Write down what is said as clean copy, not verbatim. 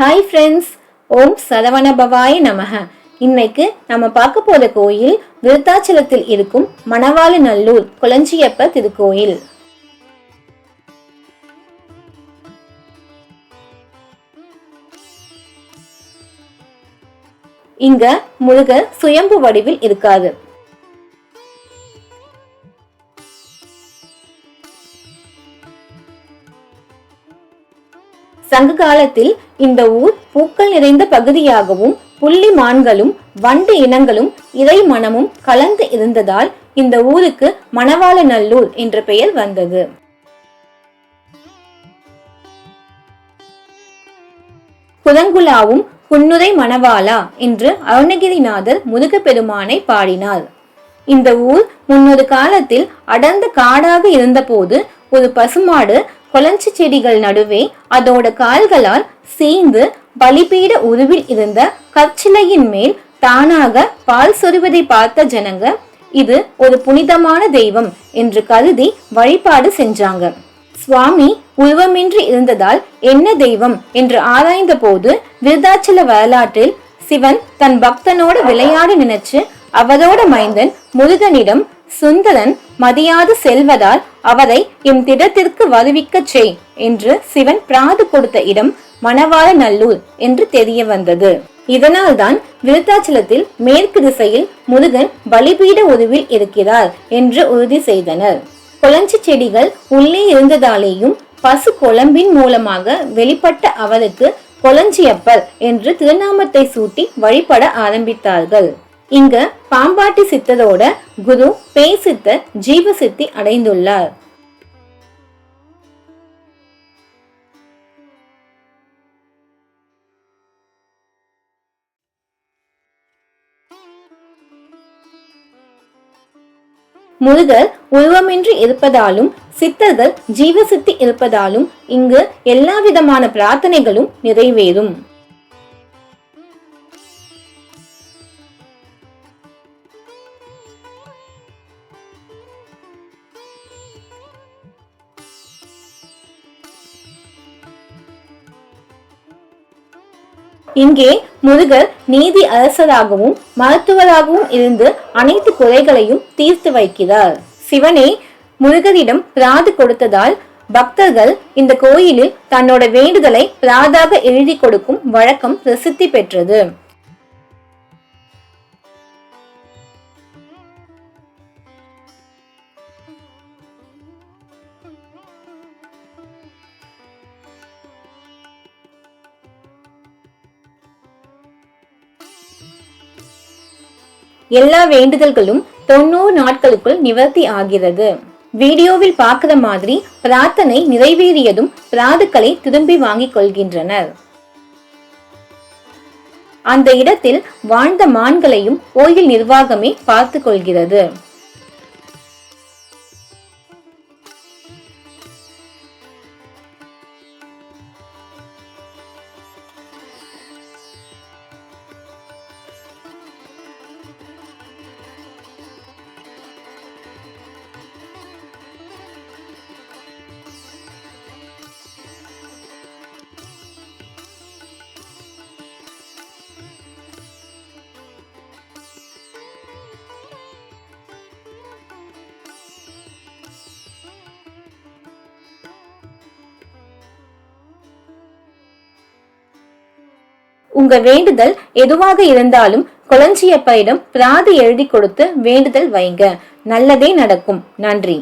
Hi friends, ஓம் சரவணபவாய நமக. இன்னைக்கு நம்ம பார்க்க போற கோயில் விருத்தாச்சலத்தில் இருக்கும் மணவாளநல்லூர் கொளஞ்சியப்ப திருக்கோயில். இங்க முருகர் சுயம்பு வடிவில் இருக்காது. சங்க காலத்தில் இந்த ஊர் பூக்கள் நிறைந்த பகுதியாகவும் புள்ளி மான்களும் வண்டு இனங்களும் இறை மனமும் கலந்து இருந்ததால் இந்த ஊருக்கு மணவாளநல்லூர் என்ற பெயர் வந்தது. புதங்குலாவும் புன்னுரை மணவாளா என்று அருணகிரிநாதர் முருகப்பெருமானை பாடினார். இந்த ஊர் முன்னொரு காலத்தில் அடர்ந்த காடாக இருந்தபோது ஒரு பசுமாடு கொளஞ்சி செடிகள் நடுவே அதோட கால்களால் சீந்து பலிபீட உருவில் இருந்த கற்சிலையின் மேல் தானாக பால் சொருவதை பார்த்த ஜனங்க இது ஒரு புனிதமான தெய்வம் என்று கருதி வழிபாடு செஞ்சாங்க. சுவாமி உருவமின்றி இருந்ததால் என்ன தெய்வம் என்று ஆராய்ந்த போது விருத்தாச்சல வரலாற்றில் சிவன் தன் பக்தனோடு விளையாட நினைச்சு அவரோட மைந்தன் முருகனிடம் சுந்தரன் மதியாது செல்வதால் அவரை எம் திடத்திற்கு வருவிக்க செய் என்று சிவன் பிராது கொடுத்த இடம் மணவாளநல்லூர் என்று தெரிய வந்தது. இதனால்தான் விருத்தாச்சலத்தில் மேற்கு திசையில் முருகன் பலிபீட உருவில் இருக்கிறார் என்று உறுதி செய்தனர். கொளஞ்சி செடிகள் உள்ளே இருந்ததாலேயும் பசு கொழம்பின் மூலமாக வெளிப்பட்ட அவருக்கு கொளஞ்சியப்பர் என்று திருநாமத்தை சூட்டி வழிபட ஆரம்பித்தார்கள். இங்க பாம்பாட்டி சித்தரோட குரு பேய் சித்தர் ஜீவ சித்தி அடைந்துள்ளார். முருகர் உருவமின்றி இருப்பதாலும் சித்தர்கள் ஜீவசித்தி இருப்பதாலும் இங்கு எல்லா விதமான பிரார்த்தனைகளும் நிறைவேறும். இங்கே முருகர் நீதி அரசராகவும் மருத்துவராகவும் இருந்து அனைத்து குறைகளையும் தீர்த்து வைக்கிறார். சிவனே முருகரிடம் பிராது கொடுத்ததால் பக்தர்கள் இந்த கோயிலில் தன்னோட வேண்டுதலை பிராதாக எழுதி கொடுக்கும் வழக்கம் பிரசித்தி பெற்றது. எல்லா வேண்டுதல்களும் 90 நாட்களுக்குள் நிவர்த்தி ஆகிறது. வீடியோவில் பார்க்கிற மாதிரி பிரார்த்தனை நிறைவேறியதும் பிராதுக்களை திரும்பி வாங்கிக் கொள்கின்றனர். அந்த இடத்தில் வாழ்ந்த மான்களையும் கோயில் நிர்வாகமே பார்த்து கொள்கிறது. உங்க வேண்டுதல் எதுவாக இருந்தாலும் கொளஞ்சியப்பரிடம் பிராது எழுதி கொடுத்து வேண்டுதல் வைங்க. நல்லதே நடக்கும். நன்றி.